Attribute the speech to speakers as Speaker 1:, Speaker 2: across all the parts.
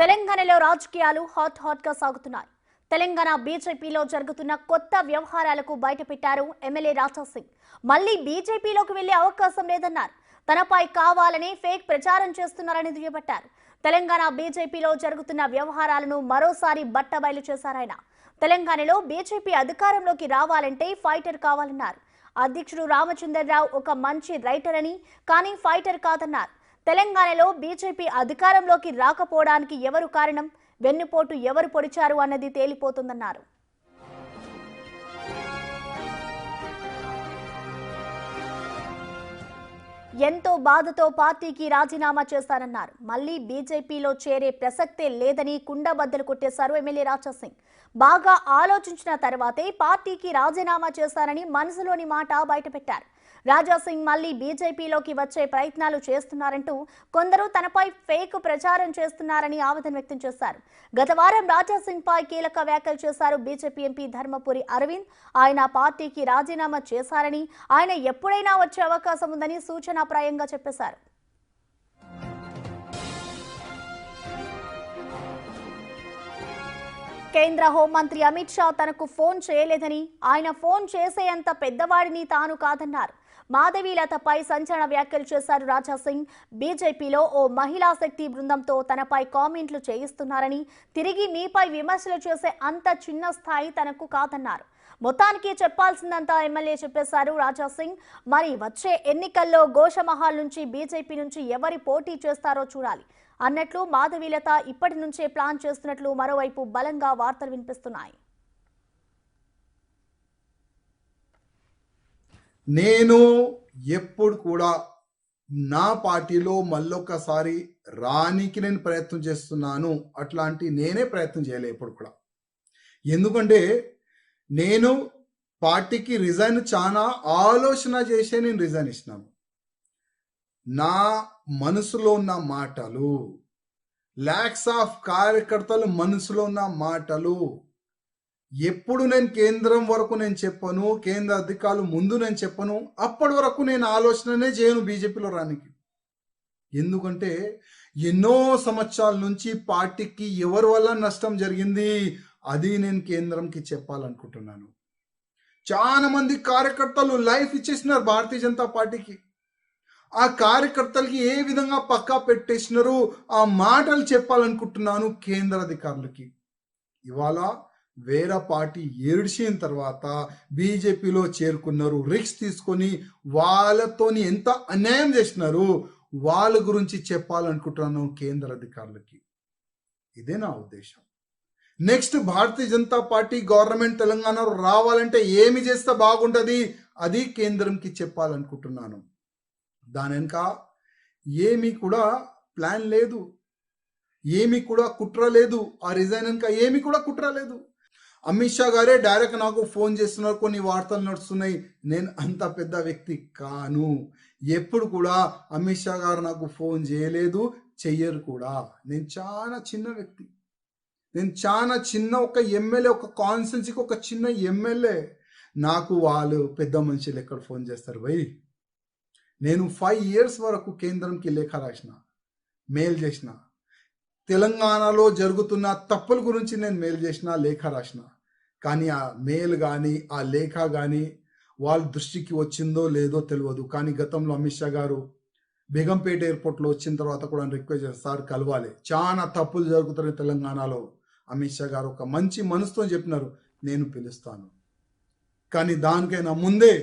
Speaker 1: తెలంగాణలో రాజకీయాలు హాట్ గా సాగుతున్నాయి. తెలంగాణ బీజేపీలో జరుగుతున్న కొత్త వ్యవహారాలకు బయటపెట్టారు ఎమ్మెల్యే రాజా సింగ్. మళ్ళీ బీజేపీలోకి వెళ్లే అవకాశం లేదన్నారు. తనపై కావాలని ఫేక్ ప్రచారం చేస్తున్నారని దుయ్యబట్టారు. తెలంగాణ బీజేపీలో జరుగుతున్న వ్యవహారాలను మరోసారి బట్టబయలు చేశారాయన. తెలంగాణలో బీజేపీ అధికారంలోకి రావాలంటే ఫైటర్ కావాలన్నారు. అధ్యక్షుడు రామచంద్రరావు ఒక మంచి రైటర్ అని, కానీ ఫైటర్ కాదన్నారు. తెలంగాణలో బీజేపీ అధికారంలోకి రాకపోవడానికి ఎవరు కారణం, వెన్నుపోటు ఎవరు పొడిచారు అన్నది తేలిపోతుందన్నారు. ఎంతో బాధతో పార్టీకి రాజీనామా చేస్తారన్నారు. మళ్లీ బీజేపీలో చేరే ప్రసక్తే లేదని కుండబద్దలు కొట్టేశారు ఎమ్మెల్యే రాజా సింగ్. బాగా ఆలోచించిన తర్వాతే పార్టీకి రాజీనామా చేస్తారని మనసులోని మాట బయటపెట్టారు. రాజా సింగ్ మళ్లీ బీజేపీలోకి వచ్చే ప్రయత్నాలు చేస్తున్నారంటూ కొందరు తనపై ఫేక్ ప్రచారం చేస్తున్నారని ఆవేదన వ్యక్తం చేశారు. గత వారం రాజా సింగ్ పై కీలక వ్యాఖ్యలు చేశారు బీజేపీ ఎంపీ ధర్మపురి అరవింద్. ఆయన పార్టీకి రాజీనామా చేశారని, ఆయన ఎప్పుడైనా వచ్చే అవకాశం ఉందని సూచనాప్రాయంగా చెప్పేశారు. కేంద్ర హోంమంత్రి అమిత్ షా తనకు ఫోన్ చేయలేదని, ఆయన ఫోన్ చేసేంత పెద్దవాడిని తాను కాదన్నారు. మాధవీలతపై సంచలన వ్యాఖ్యలు చేశారు రాజా సింగ్. బీజేపీలో ఓ మహిళా శక్తి బృందంతో తనపై కామెంట్లు చేయిస్తున్నారని, తిరిగి మీపై విమర్శలు చేసే అంత చిన్న స్థాయి తనకు కాదన్నారు. మొత్తానికి చెప్పాల్సిందంతా ఎమ్మెల్యే చెప్పేశారు రాజా సింగ్. మరి వచ్చే ఎన్నికల్లో గోషమహల్ నుంచి బీజేపీ నుంచి ఎవరి పోటీ చేస్తారో చూడాలి అన్నట్లు మాధవీలత ఇప్పటి నుంచే ప్లాన్ చేస్తున్నట్లు మరోవైపు బలంగా వార్తలు వినిపిస్తున్నాయి.
Speaker 2: నేను ఎప్పుడు కూడా నా పార్టీలో మళ్ళొక్కసారి రానికి నేను ప్రయత్నం చేస్తున్నాను, అట్లాంటి నేనే ప్రయత్నం చేయలే ఎప్పుడు కూడా. ఎందుకంటే నేను పార్టీకి రిజైన్ చాలా ఆలోచన చేసే నేను రిజైన్ ఇచ్చినాను. నా మనసులో ఉన్న మాటలు, లాక్స్ ఆఫ్ కార్యకర్తలు మనసులో ఉన్న మాటలు ఎప్పుడు నేను కేంద్రం వరకు నేను చెప్పను, కేంద్ర అధికారులు ముందు నేను చెప్పను, అప్పటి వరకు నేను ఆలోచననే చేయను బీజేపీలో రానికి. ఎందుకంటే ఎన్నో సంవత్సరాల నుంచి పార్టీకి ఎవరి వల్ల నష్టం జరిగింది అది నేను కేంద్రంకి చెప్పాలనుకుంటున్నాను. చాలా మంది కార్యకర్తలు లైఫ్ ఇచ్చేసినారు భారతీయ జనతా పార్టీకి. ఆ కార్యకర్తలకి ఏ విధంగా పక్కా పెట్టేసినారు ఆ మాటలు చెప్పాలనుకుంటున్నాను కేంద్ర అధికారులకి. ఇవాళ వేరే పార్టీ ఏడ్చిన తర్వాత బీజేపీలో చేరుకున్నారు, రిస్క్ తీసుకొని వాళ్ళతోని ఎంత అన్యాయం చేసినారు వాళ్ళ గురించి చెప్పాలనుకుంటున్నాను కేంద్ర అధికారులకి. ఇదే నా ఉద్దేశం. Next Bharatiya Janata party government తెలంగాణలో రావాలంటే ఏమి చేస్తే బాగుంటుంది అది కేంద్రంకి చెప్పాలనుకుంటున్నాను. దాని వెనుక ఏమీ కూడా ప్లాన్ లేదు, ఏమీ కూడా కుట్ర లేదు. ఆ రిజైన్ వెనుక ఏమీ కూడా కుట్ర లేదు. అమిత్ షా గారే డైరెక్ట్ నాకు ఫోన్ చేస్తున్నారు, కొన్ని వార్తలు నడుస్తున్నాయి. నేను అంత పెద్ద వ్యక్తి కాను, ఎప్పుడు కూడా అమిత్ షా గారు నాకు ఫోన్ చేయలేదు, చెయ్యరు కూడా. నేను చాలా చిన్న వ్యక్తి, నేను చాలా చిన్న ఒక ఎమ్మెల్యే, ఒక కాన్స్టిట్యున్సీకి ఒక చిన్న ఎమ్మెల్యే. నాకు వాళ్ళు పెద్ద మనుషులు ఎక్కడ ఫోన్ చేస్తారు భయ్. నేను 5 years వరకు కేంద్రంకి లేఖ రాసిన, మెయిల్ చేసిన, తెలంగాణలో జరుగుతున్న తప్పుల గురించి నేను మెయిల్ చేసిన, లేఖ రాసిన. కానీ ఆ మెయిల్ కానీ ఆ లేఖ కానీ వాళ్ళ దృష్టికి వచ్చిందో లేదో తెలియదు. కానీ గతంలో అమిత్ షా గారు బేగంపేట ఎయిర్పోర్ట్లో వచ్చిన తర్వాత కూడా రిక్వెస్ట్ చేస్తారు, సార్ కలవాలి, చాలా తప్పులు జరుగుతున్నాయి తెలంగాణలో. అమిత్ షా గారు ఒక మంచి మనసుతో చెప్పినారు, నేను పిలుస్తాను. కానీ దానికైనా ముందే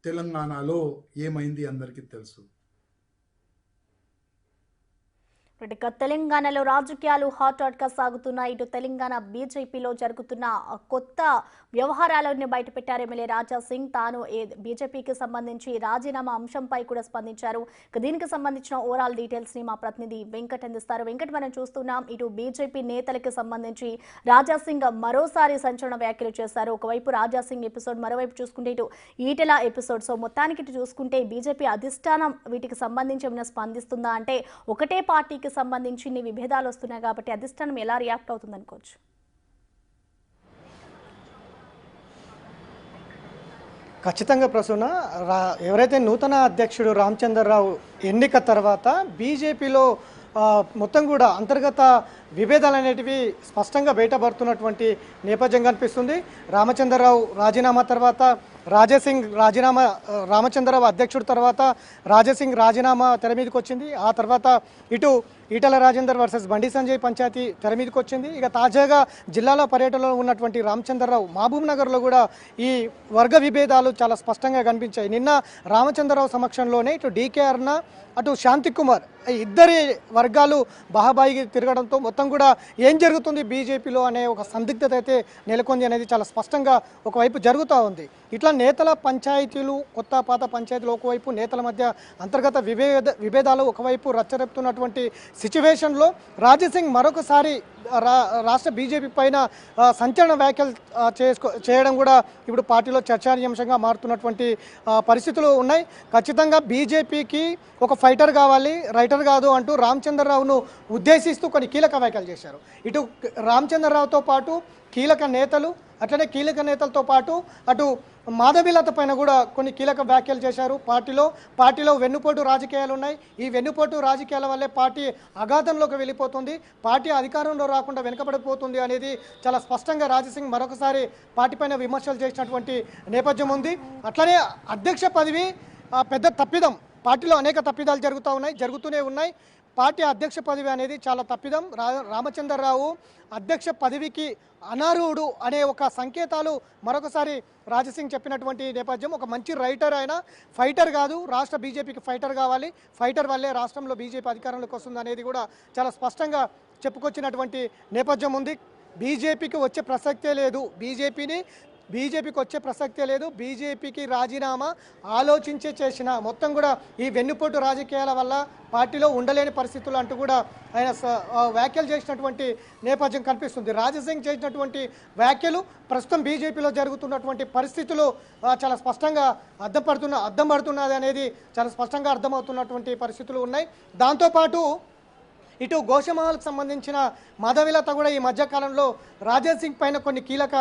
Speaker 2: తెలంగాణలో ఏమైంది అందరికీ తెలుసు.
Speaker 1: తెలంగాణలో రాజకీయాలు హాట్ గా సాగుతున్నాయి. ఇటు తెలంగాణ బీజేపీలో జరుగుతున్న కొత్త వ్యవహారాలను బయటపెట్టారు ఎమ్మెల్యే రాజా సింగ్. తాను బీజేపీకి సంబంధించి రాజీనామా అంశంపై కూడా స్పందించారు. దీనికి సంబంధించిన ఓవరాల్ డీటెయిల్స్ ని మా ప్రతినిధి వెంకట్ అందిస్తారు. వెంకట్, మనం చూస్తున్నాం ఇటు బీజేపీ నేతలకు సంబంధించి రాజా సింగ్ మరోసారి సంచలన వ్యాఖ్యలు చేశారు. ఒకవైపు రాజా సింగ్ ఎపిసోడ్, మరోవైపు చూసుకుంటే ఇటు ఈటెల ఎపిసోడ్. సో మొత్తానికి ఇటు చూసుకుంటే బీజేపీ అధిష్టానం వీటికి సంబంధించి ఏమైనా స్పందిస్తుందా అంటే, ఒకటే పార్టీకి సంబంధించి ఇన్ని విభేదాలు వస్తున్నాయి కాబట్టి అధిష్టానం ఎలా రియాక్ట్ అవుతుంది అనుకోవచ్చు?
Speaker 3: ఖచ్చితంగా ప్రసూన, ఎవరైతే నూతన అధ్యక్షుడు రామచంద్రరావు ఎన్నిక తర్వాత బీజేపీలో మొత్తం కూడా అంతర్గత విభేదాలు అనేటివి స్పష్టంగా బయటపడుతున్నటువంటి నేపథ్యం కనిపిస్తుంది. రామచంద్రరావు రాజీనామా తర్వాత రాజాసింగ్ రామచంద్రరావు అధ్యక్షుడు తర్వాత రాజాసింగ్ రాజీనామా తెర మీదకి వచ్చింది. ఆ తర్వాత ఇటు ఈటల రాజేందర్ వర్సెస్ బండి సంజయ్ పంచాయతీ తెర మీదకి వచ్చింది. ఇక తాజాగా జిల్లాలో పర్యటనలో ఉన్నటువంటి రామచంద్రరావు మహబూబ్ నగర్లో కూడా ఈ వర్గ విభేదాలు చాలా స్పష్టంగా కనిపించాయి. నిన్న రామచంద్రరావు సమక్షంలోనే ఇటు డీకే అరుణ అటు శాంతికుమార్ ఇద్దరి వర్గాలు బాహాబాయికి తిరగడంతో మొత్తం కూడా ఏం జరుగుతుంది బీజేపీలో అనే ఒక సందిగ్ధత అయితే నెలకొంది అనేది చాలా స్పష్టంగా ఒకవైపు జరుగుతూ ఉంది. ఇట్లా నేతల పంచాయతీలు కొత్త పాత పంచాయతీలు ఒకవైపు నేతల మధ్య అంతర్గత విభేదాలు ఒకవైపు రచ్చరెపుతున్నటువంటి సిచ్యువేషన్లో రాజాసింగ్ మరొకసారి రాష్ట్ర బీజేపీ పైన సంచలన వ్యాఖ్యలు చేయడం కూడా ఇప్పుడు పార్టీలో చర్చానీయాంశంగా మారుతున్నటువంటి పరిస్థితులు ఉన్నాయి. ఖచ్చితంగా బీజేపీకి ఒక ఫైటర్ కావాలి, రైటర్ కాదు అంటూ రామచంద్రరావును ఉద్దేశిస్తూ కొన్ని కీలక వ్యాఖ్యలు చేశారు. ఇటు రామచంద్రరావుతో పాటు కీలక నేతలు అట్లనే కీలక నేతలతో పాటు అటు మాధవీలత పైన కూడా కొన్ని కీలక వ్యాఖ్యలు చేశారు. పార్టీలో వెన్నుపోటు రాజకీయాలు ఉన్నాయి. ఈ వెన్నుపోటు రాజకీయాల వల్లే పార్టీ అగాధంలోకి వెళ్ళిపోతుంది, పార్టీ అధికారంలో రాకుండా వెనుకబడిపోతుంది అనేది చాలా స్పష్టంగా రాజాసింగ్ మరొకసారి పార్టీ పైన విమర్శలు చేసినటువంటి నేపథ్యం ఉంది. అట్లనే అధ్యక్ష పదవి పెద్ద తప్పిదం, పార్టీలో అనేక తప్పిదాలు జరుగుతూనే ఉన్నాయి. పార్టీ అధ్యక్ష పదవి అనేది చాలా తప్పిదం. రామచంద్రరావు అధ్యక్ష పదవికి అనర్హుడు అనే ఒక సంకేతాలు మరొకసారి రాజాసింగ్ చెప్పినటువంటి నేపథ్యం. ఒక మంచి రైటర్ అయినా ఫైటర్ కాదు, రాష్ట్ర బీజేపీకి ఫైటర్ కావాలి, ఫైటర్ వల్లే రాష్ట్రంలో బీజేపీ అధికారంలోకి వస్తుంది అనేది కూడా చాలా స్పష్టంగా చెప్పుకొచ్చినటువంటి నేపథ్యం ఉంది. బీజేపీకి వచ్చే ప్రసక్తే లేదు, బీజేపీకి వచ్చే ప్రసక్తే లేదు, బీజేపీకి రాజీనామా ఆలోచించే చేసిన మొత్తం కూడా ఈ వెన్నుపోటు రాజకీయాల వల్ల పార్టీలో ఉండలేని పరిస్థితులు అంటూ కూడా ఆయన వ్యాఖ్యలు చేసినటువంటి నేపథ్యం కనిపిస్తుంది. రాజాసింగ్ చేసినటువంటి వ్యాఖ్యలు ప్రస్తుతం బీజేపీలో జరుగుతున్నటువంటి పరిస్థితులు చాలా స్పష్టంగా అద్దం పడుతున్నది అనేది చాలా స్పష్టంగా అర్థమవుతున్నటువంటి పరిస్థితులు ఉన్నాయి. దాంతోపాటు ఇటు గోషమాలకు సంబంధించిన మాధవీలత కూడా ఈ మధ్యకాలంలో రాజాసింగ్ పైన కొన్ని కీలక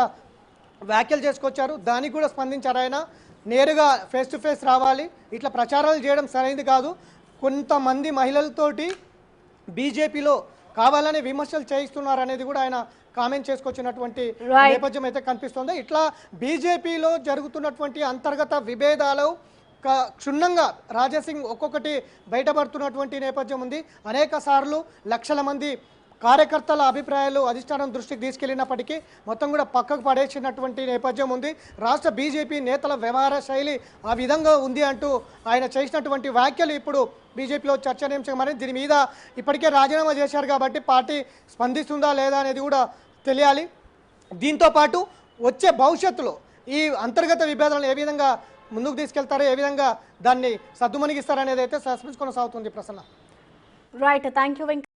Speaker 3: వ్యాఖ్యలు చేసుకొచ్చారు. దానికి కూడా స్పందించారు. ఆయన నేరుగా ఫేస్ టు ఫేస్ రావాలి, ఇట్లా ప్రచారాలు చేయడం సరైనది కాదు, కొంతమంది మహిళలతోటి బీజేపీలో కావాలనే విమర్శలు చేయిస్తున్నారు అనేది కూడా ఆయన కామెంట్ చేసుకొచ్చినటువంటి నేపథ్యం అయితే కనిపిస్తుంది. ఇట్లా బీజేపీలో జరుగుతున్నటువంటి అంతర్గత విభేదాలు క్షుణ్ణంగా రాజాసింగ్ ఒక్కొక్కటి బయటపడుతున్నటువంటి నేపథ్యం ఉంది. అనేక సార్లు లక్షల మంది కార్యకర్తల అభిప్రాయాలు అధిష్టానం దృష్టికి తీసుకెళ్లినప్పటికీ మొత్తం కూడా పక్కకు పడేసినటువంటి నేపథ్యం ఉంది. రాష్ట్ర బీజేపీ నేతల వ్యవహార శైలి ఆ విధంగా ఉంది అంటూ ఆయన చేసినటువంటి వ్యాఖ్యలు ఇప్పుడు బీజేపీలో చర్చనీయాంశం. మరి దీని మీద ఇప్పటికే రాజీనామా చేశారు కాబట్టి పార్టీ స్పందిస్తుందా లేదా అనేది కూడా తెలియాలి. దీంతో పాటు వచ్చే భవిష్యత్తులో ఈ అంతర్గత విభేదాలను ఏ విధంగా ముందుకు తీసుకెళ్తారో, ఏ విధంగా దాన్ని సద్దుమణిగిస్తారనేది అయితే సస్పెన్స్ కొనసాగుతుంది. ప్రసన్న.
Speaker 1: Right, thank you.